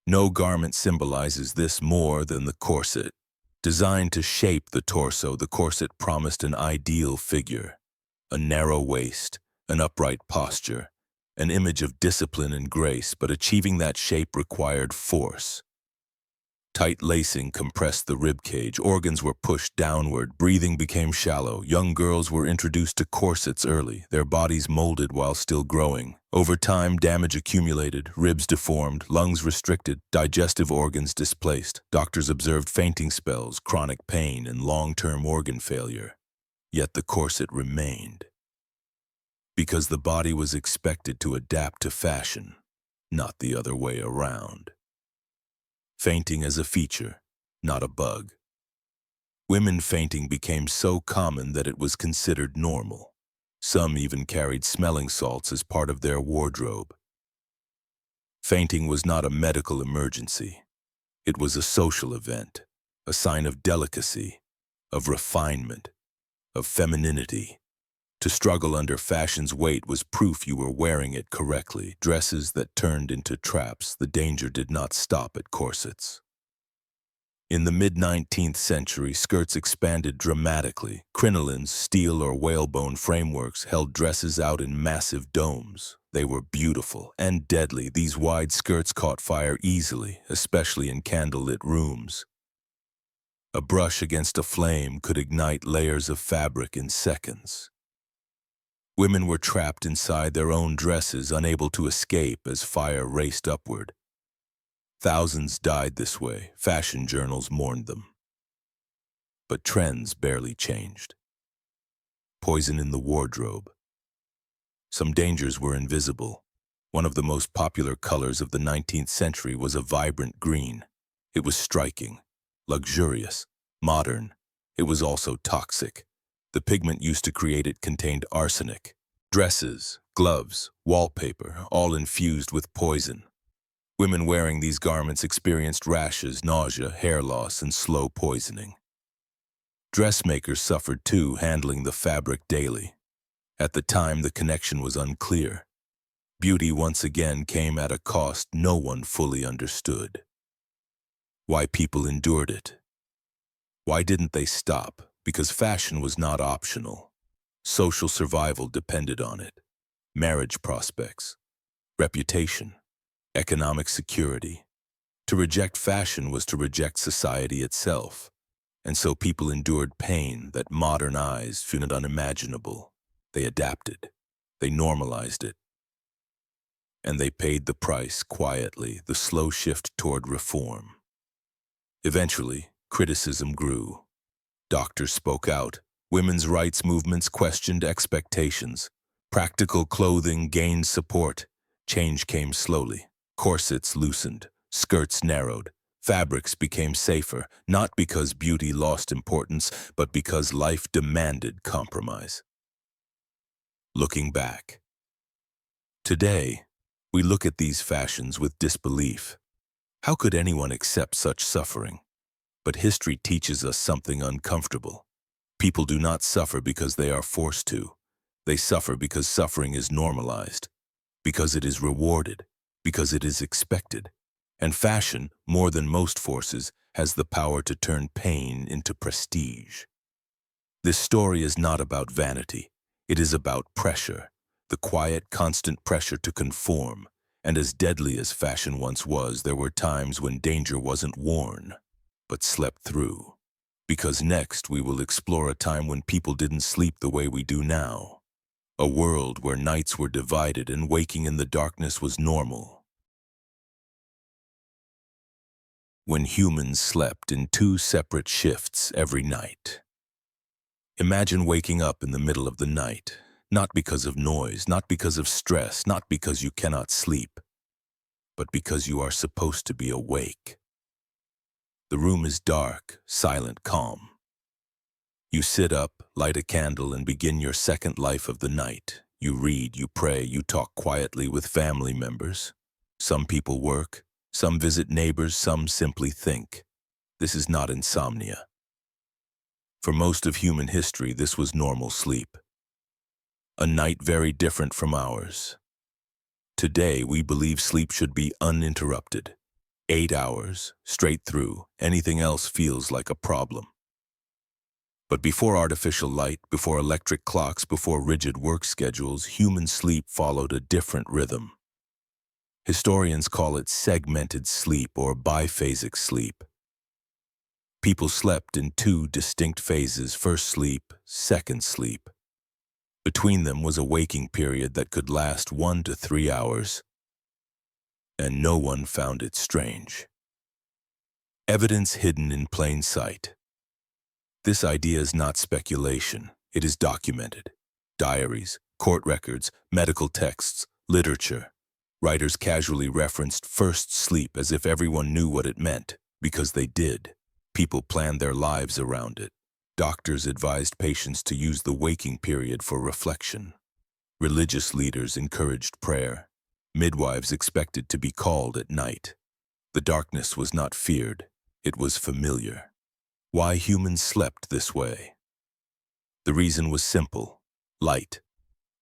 No garment symbolizes this more than the corset. Designed to shape the torso, the corset promised an ideal figure. A narrow waist, an upright posture, an image of discipline and grace, but achieving that shape required force. Tight lacing compressed the ribcage, organs were pushed downward, breathing became shallow. Young girls were introduced to corsets early, their bodies molded while still growing. Over time, damage accumulated, ribs deformed, lungs restricted, digestive organs displaced. Doctors observed fainting spells, chronic pain, and long-term organ failure. Yet the corset remained. Because the body was expected to adapt to fashion, not the other way around. Fainting as a feature, not a bug. Women fainting became so common that it was considered normal. Some even carried smelling salts as part of their wardrobe. Fainting was not a medical emergency. It was a social event, a sign of delicacy, of refinement, of femininity. To struggle under fashion's weight was proof you were wearing it correctly. Dresses that turned into traps, the danger did not stop at corsets. In the mid-19th century, skirts expanded dramatically. Crinolines, steel or whalebone frameworks held dresses out in massive domes. They were beautiful and deadly. These wide skirts caught fire easily, especially in candlelit rooms. A brush against a flame could ignite layers of fabric in seconds. Women were trapped inside their own dresses, unable to escape as fire raced upward. Thousands died this way. Fashion journals mourned them. But trends barely changed. Poison in the wardrobe. Some dangers were invisible. One of the most popular colors of the 19th century was a vibrant green. It was striking, luxurious, modern. It was also toxic. The pigment used to create it contained arsenic. Dresses, gloves, wallpaper, all infused with poison. Women wearing these garments experienced rashes, nausea, hair loss, and slow poisoning. Dressmakers suffered too, handling the fabric daily. At the time, the connection was unclear. Beauty once again came at a cost no one fully understood. Why people endured it. Why didn't they stop? Because fashion was not optional. Social survival depended on it. Marriage prospects, reputation, economic security. To reject fashion was to reject society itself. And so people endured pain that modern eyes found unimaginable. They adapted. They normalized it. And they paid the price quietly, the slow shift toward reform. Eventually, criticism grew. Doctors spoke out. Women's rights movements questioned expectations. Practical clothing gained support. Change came slowly. Corsets loosened. Skirts narrowed. Fabrics became safer, not because beauty lost importance, but because life demanded compromise. Looking back. Today, We look at these fashions with disbelief. How could anyone accept such suffering? But history teaches us something uncomfortable. People do not suffer because they are forced to. They suffer because suffering is normalized, because it is rewarded, because it is expected. And fashion, more than most forces, has the power to turn pain into prestige. This story is not about vanity. It is about pressure, the quiet, constant pressure to conform. And as deadly as fashion once was, there were times when danger wasn't worn, but slept through. Because next we will explore a time when people didn't sleep the way we do now. A world where nights were divided and waking in the darkness was normal. When humans slept in 2 separate shifts every night. Imagine waking up in the middle of the night, not because of noise, not because of stress, not because you cannot sleep, but because you are supposed to be awake. The room is dark, silent, calm. You sit up, light a candle, and begin your second life of the night. You read, you pray, you talk quietly with family members. Some people work, some visit neighbors, some simply think. This is not insomnia. For most of human history, this was normal sleep. A night very different from ours. Today, we believe sleep should be uninterrupted. 8 hours, straight through. Anything else feels like a problem. But before artificial light, before electric clocks, before rigid work schedules, human sleep followed a different rhythm. Historians call it segmented sleep or biphasic sleep. People slept in 2 distinct phases, first sleep, second sleep. Between them was a waking period that could last 1 to 3 hours, and no one found it strange. Evidence hidden in plain sight. This idea is not speculation, it is documented. Diaries, court records, medical texts, literature. Writers casually referenced first sleep as if everyone knew what it meant, because they did. People planned their lives around it. Doctors advised patients to use the waking period for reflection. Religious leaders encouraged prayer. Midwives expected to be called at night. The darkness was not feared, it was familiar. Why humans slept this way? The reason was simple: light.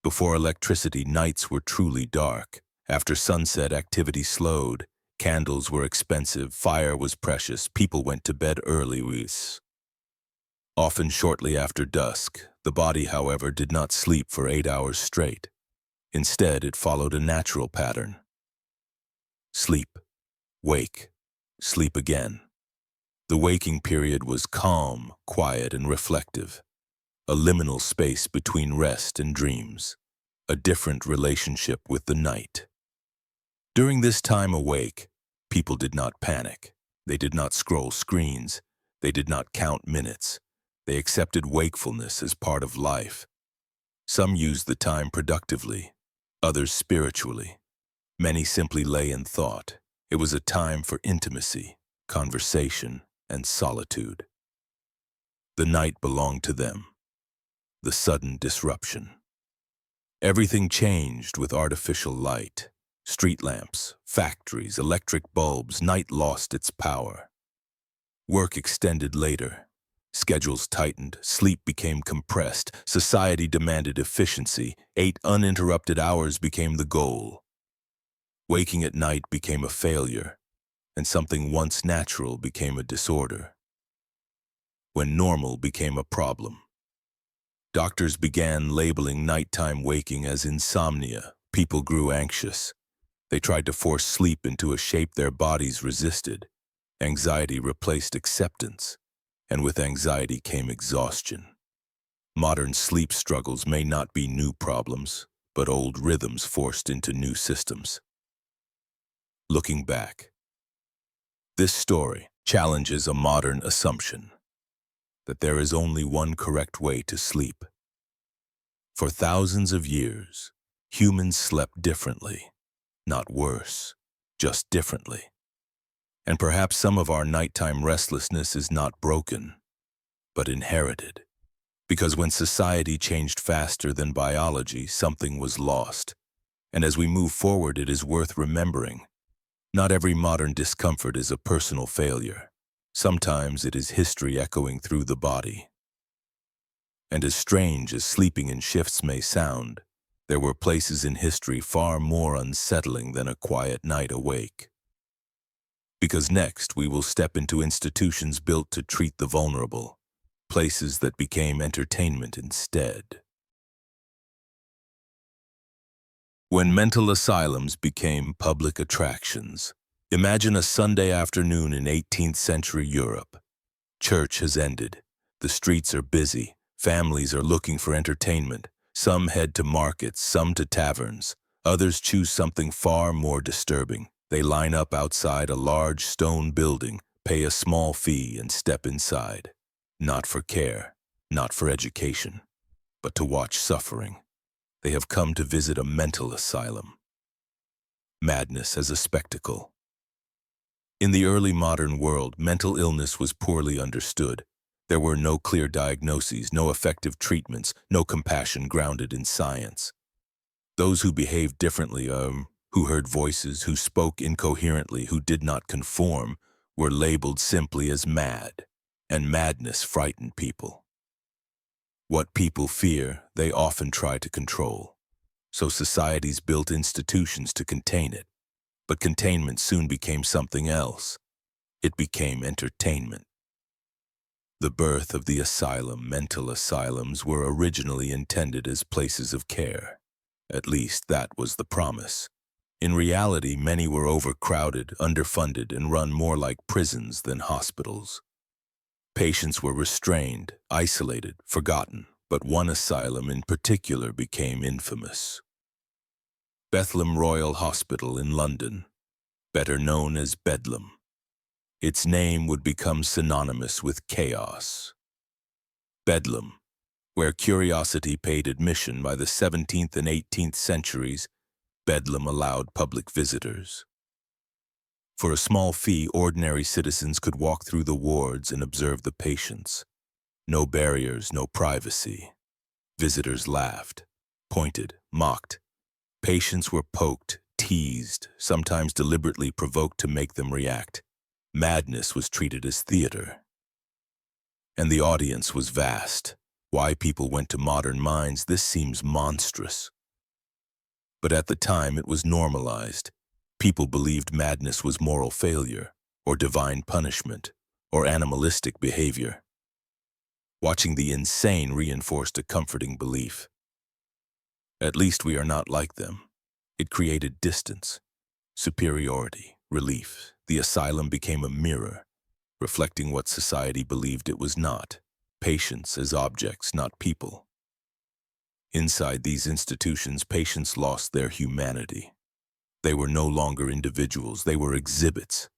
Before electricity, nights were truly dark. After sunset, activity slowed. Candles were expensive, fire was precious, people went to bed early, often shortly after dusk. The body, however, did not sleep for 8 hours straight. Instead, it followed a natural pattern. Sleep, wake, sleep again. The waking period was calm, quiet, and reflective. A liminal space between rest and dreams. A different relationship with the night. During this time awake, people did not panic. They did not scroll screens. They did not count minutes. They accepted wakefulness as part of life. Some used the time productively, others spiritually. Many simply lay in thought. It was a time for intimacy, conversation, and solitude. The night belonged to them. The sudden disruption. Everything changed with artificial light. Street lamps, factories, electric bulbs. Night lost its power. Work extended later. Schedules tightened, sleep became compressed, society demanded efficiency, 8 uninterrupted hours became the goal. Waking at night became a failure, and something once natural became a disorder. When normal became a problem. Doctors began labeling nighttime waking as insomnia. People grew anxious. They tried to force sleep into a shape their bodies resisted. Anxiety replaced acceptance. And with anxiety came exhaustion. Modern sleep struggles may not be new problems, but old rhythms forced into new systems. Looking back, this story challenges a modern assumption that there is only one correct way to sleep. For thousands of years, humans slept differently, not worse, just differently. And perhaps some of our nighttime restlessness is not broken, but inherited. Because when society changed faster than biology, something was lost. And as we move forward, it is worth remembering, not every modern discomfort is a personal failure. Sometimes it is history echoing through the body. And as strange as sleeping in shifts may sound, there were places in history far more unsettling than a quiet night awake. Because next we will step into institutions built to treat the vulnerable, places that became entertainment instead. When mental asylums became public attractions, imagine a Sunday afternoon in 18th century Europe. Church has ended. The streets are busy. Families are looking for entertainment. Some head to markets, some to taverns. Others choose something far more disturbing. They line up outside a large stone building, pay a small fee, and step inside. Not for care, not for education, but to watch suffering. They have come to visit a mental asylum. Madness as a spectacle. In the early modern world, mental illness was poorly understood. There were no clear diagnoses, no effective treatments, no compassion grounded in science. Those who behaved differently, who heard voices, who spoke incoherently, who did not conform, were labeled simply as mad, and madness frightened people. What people fear, they often try to control. So societies built institutions to contain it. But containment soon became something else. It became entertainment. The birth of the asylum, mental asylums, were originally intended as places of care. At least that was the promise. In reality, many were overcrowded, underfunded, and run more like prisons than hospitals. Patients were restrained, isolated, forgotten, but one asylum in particular became infamous. Bethlem Royal Hospital in London, better known as Bedlam. Its name would become synonymous with chaos. Bedlam, where curiosity paid admission by the 17th and 18th centuries, Bedlam allowed public visitors. For a small fee, ordinary citizens could walk through the wards and observe the patients. No barriers, no privacy. Visitors laughed, pointed, mocked. Patients were poked, teased, sometimes deliberately provoked to make them react. Madness was treated as theater. And the audience was vast. Why people went to modern minds, this seems monstrous. But at the time it was normalized. People believed madness was moral failure, or divine punishment, or animalistic behavior. Watching the insane reinforced a comforting belief. At least we are not like them. It created distance, superiority, relief. The asylum became a mirror, reflecting what society believed it was not, patients as objects, not people. Inside these institutions, patients lost their humanity. They were no longer individuals, they were exhibits.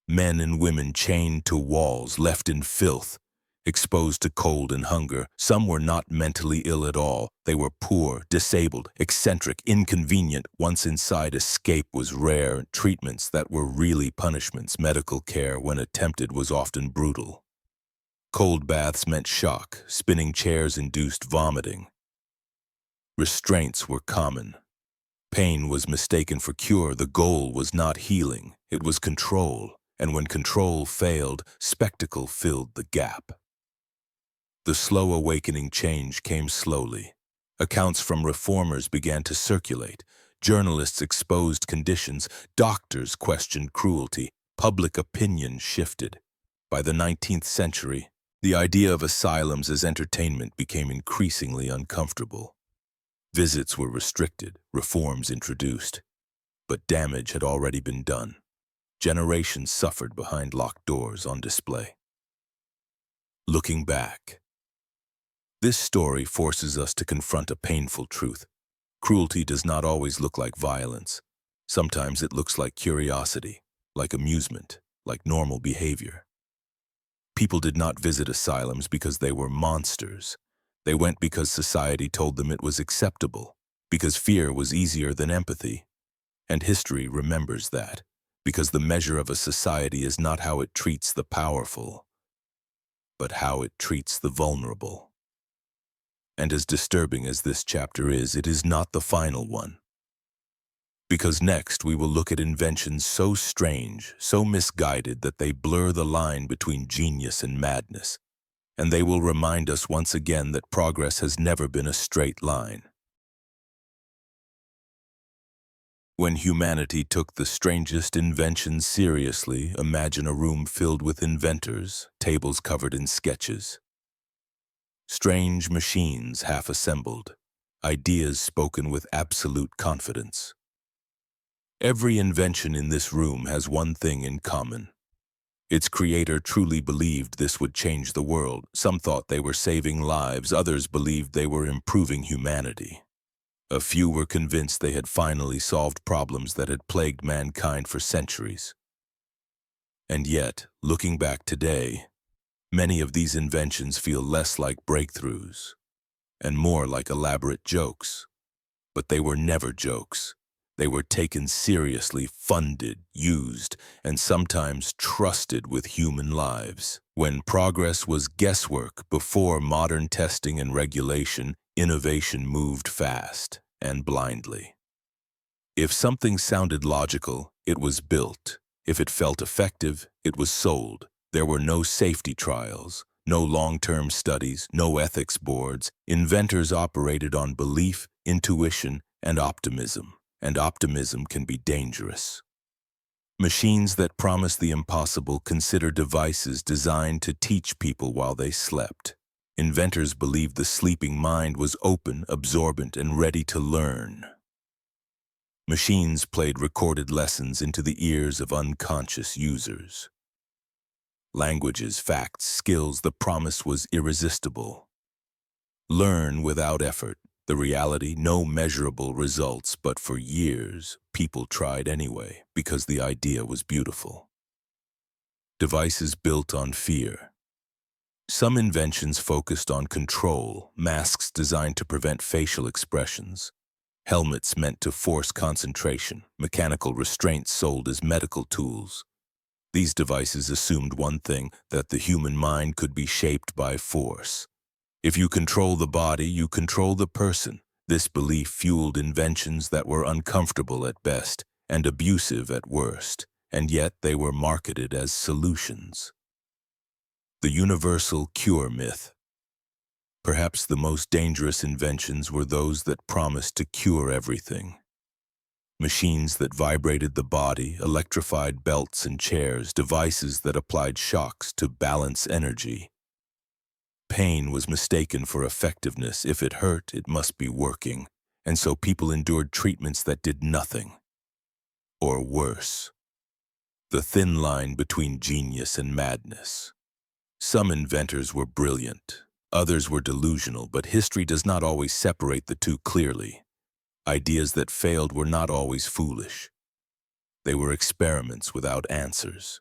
Men and women chained to walls, left in filth, exposed to cold and hunger. Some were not mentally ill at all. They were poor, disabled, eccentric, inconvenient. Once inside, escape was rare. Treatments that were really punishments. Medical care, when attempted, was often brutal. Cold baths meant shock. Spinning chairs induced vomiting. Restraints were common. Pain was mistaken for cure. The goal was not healing. It was control. And when control failed, spectacle filled the gap. The slow awakening change came slowly. Accounts from reformers began to circulate. Journalists exposed conditions. Doctors questioned cruelty. Public opinion shifted. By the 19th century, the idea of asylums as entertainment became increasingly uncomfortable. Visits were restricted, reforms introduced. But damage had already been done. Generations suffered behind locked doors on display. Looking back, this story forces us to confront a painful truth. Cruelty does not always look like violence. Sometimes it looks like curiosity, like amusement, like normal behavior. People did not visit asylums because they were monsters. They went because society told them it was acceptable, because fear was easier than empathy. And history remembers that, because the measure of a society is not how it treats the powerful, but how it treats the vulnerable. And as disturbing as this chapter is, it is not the final one. Because next we will look at inventions so strange, so misguided that they blur the line between genius and madness, and they will remind us once again that progress has never been a straight line. When humanity took the strangest inventions seriously, imagine a room filled with inventors, tables covered in sketches. Strange machines half assembled, ideas spoken with absolute confidence. Every invention in this room has one thing in common. Its creator truly believed this would change the world. Some thought they were saving lives, others believed they were improving humanity. A few were convinced they had finally solved problems that had plagued mankind for centuries. And yet, looking back today, many of these inventions feel less like breakthroughs and more like elaborate jokes. But they were never jokes. They were taken seriously, funded, used, and sometimes trusted with human lives. When progress was guesswork before modern testing and regulation, innovation moved fast and blindly. If something sounded logical, it was built. If it felt effective, it was sold. There were no safety trials, no long-term studies, no ethics boards. Inventors operated on belief, intuition, and optimism can be dangerous. Machines that promise the impossible consider devices designed to teach people while they slept. Inventors believed the sleeping mind was open, absorbent, and ready to learn. Machines played recorded lessons into the ears of unconscious users. Languages, facts, skills, the promise was irresistible. Learn without effort. The reality, no measurable results, but for years, people tried anyway because the idea was beautiful. Devices built on fear. Some inventions focused on control, masks designed to prevent facial expressions, helmets meant to force concentration, mechanical restraints sold as medical tools. These devices assumed one thing, that the human mind could be shaped by force. If you control the body, you control the person. This belief fueled inventions that were uncomfortable at best and abusive at worst, and yet they were marketed as solutions. The universal cure myth. Perhaps the most dangerous inventions were those that promised to cure everything. Machines that vibrated the body, electrified belts and chairs, devices that applied shocks to balance energy. Pain was mistaken for effectiveness. If it hurt, it must be working. And so people endured treatments that did nothing. Or worse. The thin line between genius and madness. Some inventors were brilliant. Others were delusional, but history does not always separate the two clearly. Ideas that failed were not always foolish. They were experiments without answers.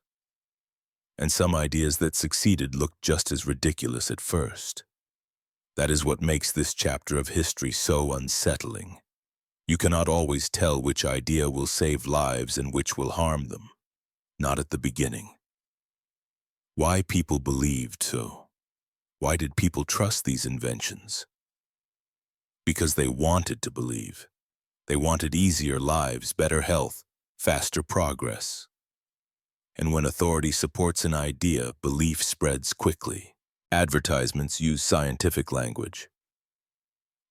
And some ideas that succeeded looked just as ridiculous at first. That is what makes this chapter of history so unsettling. You cannot always tell which idea will save lives and which will harm them. Not at the beginning. Why people believed so? Why did people trust these inventions? Because they wanted to believe. They wanted easier lives, better health, faster progress. And when authority supports an idea, belief spreads quickly. Advertisements use scientific language.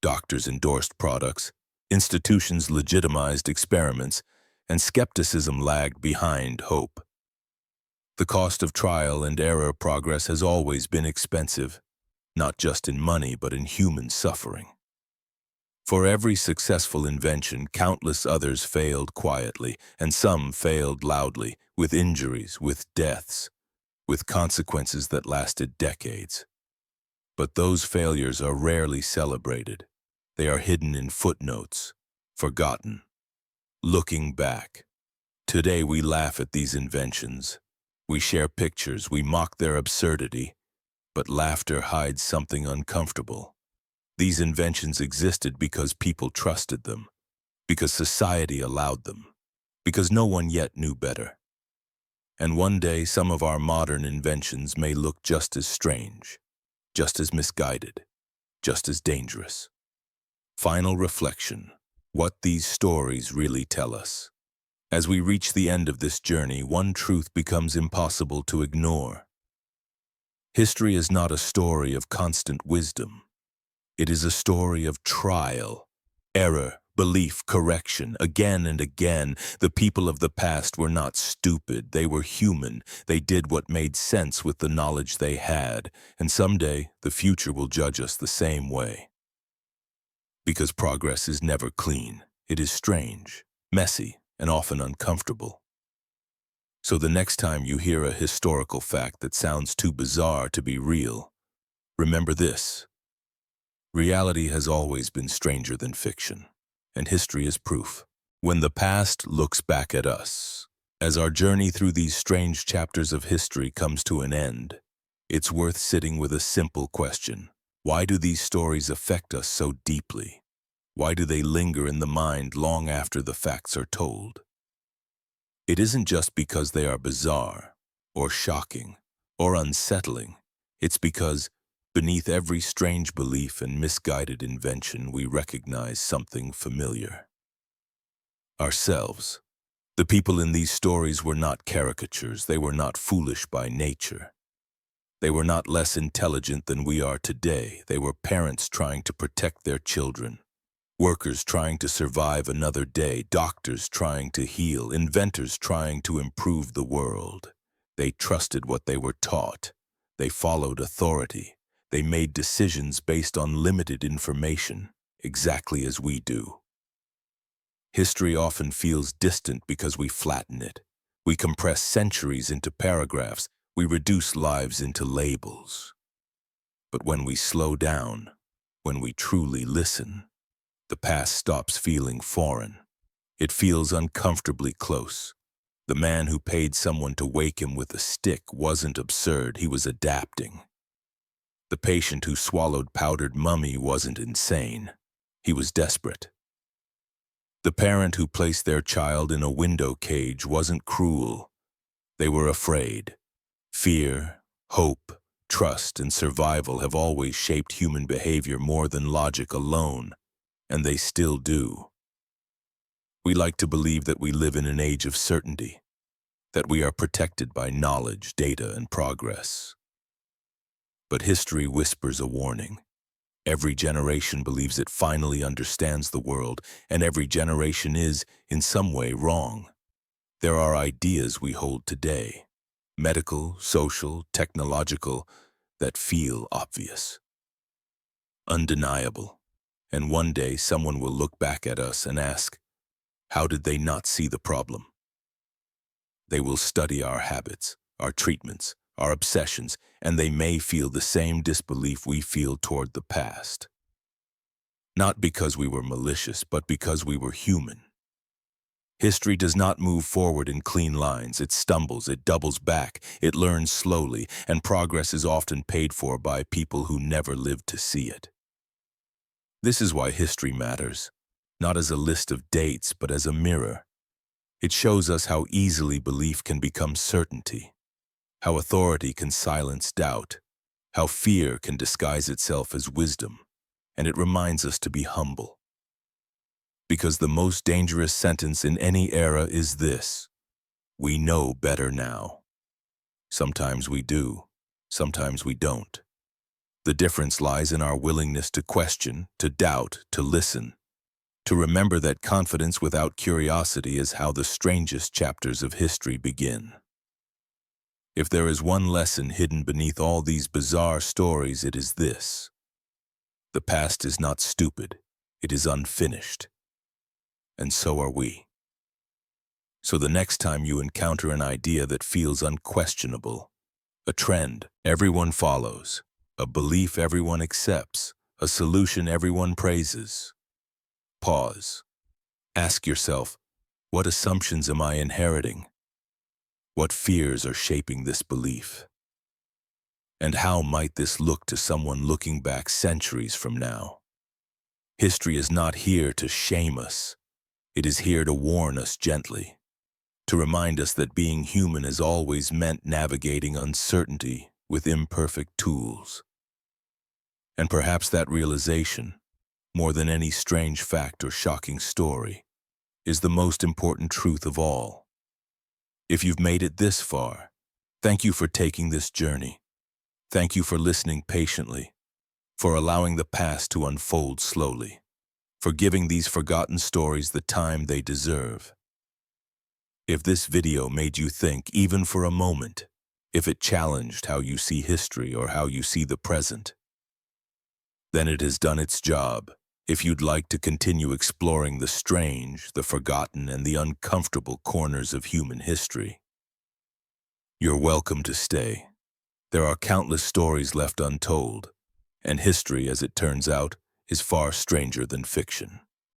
Doctors endorsed products, institutions legitimized experiments, and skepticism lagged behind hope. The cost of trial and error progress has always been expensive, not just in money but in human suffering. For every successful invention, countless others failed quietly, and some failed loudly, with injuries, with deaths, with consequences that lasted decades. But those failures are rarely celebrated. They are hidden in footnotes, forgotten. Looking back, today we laugh at these inventions. We share pictures, we mock their absurdity, but laughter hides something uncomfortable. These inventions existed because people trusted them, because society allowed them, because no one yet knew better. And one day, some of our modern inventions may look just as strange, just as misguided, just as dangerous. Final reflection. what these stories really tell us. As we reach the end of this journey, one truth becomes impossible to ignore. History is not a story of constant wisdom. It is a story of trial, error, belief, correction. Again and again, the people of the past were not stupid. They were human. They did what made sense with the knowledge they had. And someday, the future will judge us the same way. Because progress is never clean. It is strange, messy, and often uncomfortable. So the next time you hear a historical fact that sounds too bizarre to be real, remember this. Reality has always been stranger than fiction, and history is proof. When the past looks back at us, as our journey through these strange chapters of history comes to an end, it's worth sitting with a simple question. Why do these stories affect us so deeply? Why do they linger in the mind long after the facts are told? It isn't just because they are bizarre, or shocking, or unsettling. It's because beneath every strange belief and misguided invention, we recognize something familiar. Ourselves. The people in these stories were not caricatures. They were not foolish by nature. They were not less intelligent than we are today. They were parents trying to protect their children, workers trying to survive another day, doctors trying to heal, inventors trying to improve the world. They trusted what they were taught. They followed authority. They made decisions based on limited information, exactly as we do. History often feels distant because we flatten it. We compress centuries into paragraphs. We reduce lives into labels. But when we slow down, when we truly listen, the past stops feeling foreign. It feels uncomfortably close. The man who paid someone to wake him with a stick wasn't absurd, he was adapting. The patient who swallowed powdered mummy wasn't insane, he was desperate. The parent who placed their child in a window cage wasn't cruel, they were afraid. Fear, hope, trust, and survival have always shaped human behavior more than logic alone. And they still do. We like to believe that we live in an age of certainty, that we are protected by knowledge, data, and progress. But history whispers a warning. Every generation believes it finally understands the world, and every generation is, in some way, wrong. There are ideas we hold today, medical, social, technological, that feel obvious, undeniable. And one day someone will look back at us and ask, how did they not see the problem? They will study our habits, our treatments, our obsessions, and they may feel the same disbelief we feel toward the past. Not because we were malicious, but because we were human. History does not move forward in clean lines. It stumbles, it doubles back, it learns slowly, and progress is often paid for by people who never lived to see it. This is why history matters, not as a list of dates, but as a mirror. It shows us how easily belief can become certainty, how authority can silence doubt, how fear can disguise itself as wisdom, and it reminds us to be humble. Because the most dangerous sentence in any era is this: we know better now. Sometimes we do, sometimes we don't. The difference lies in our willingness to question, to doubt, to listen, to remember that confidence without curiosity is how the strangest chapters of history begin. If there is one lesson hidden beneath all these bizarre stories, it is this: the past is not stupid, it is unfinished. And so are we. So the next time you encounter an idea that feels unquestionable, a trend everyone follows, a belief everyone accepts, a solution everyone praises, pause. Ask yourself, what assumptions am I inheriting? What fears are shaping this belief? And how might this look to someone looking back centuries from now? History is not here to shame us. It is here to warn us gently, to remind us that being human has always meant navigating uncertainty with imperfect tools. And perhaps that realization, more than any strange fact or shocking story, is the most important truth of all. If you've made it this far, thank you for taking this journey. Thank you for listening patiently, for allowing the past to unfold slowly, for giving these forgotten stories the time they deserve. If this video made you think even for a moment, if it challenged how you see history or how you see the present, then it has done its job. If you'd like to continue exploring the strange, the forgotten, and the uncomfortable corners of human history, you're welcome to stay. There are countless stories left untold, and history, as it turns out, is far stranger than fiction.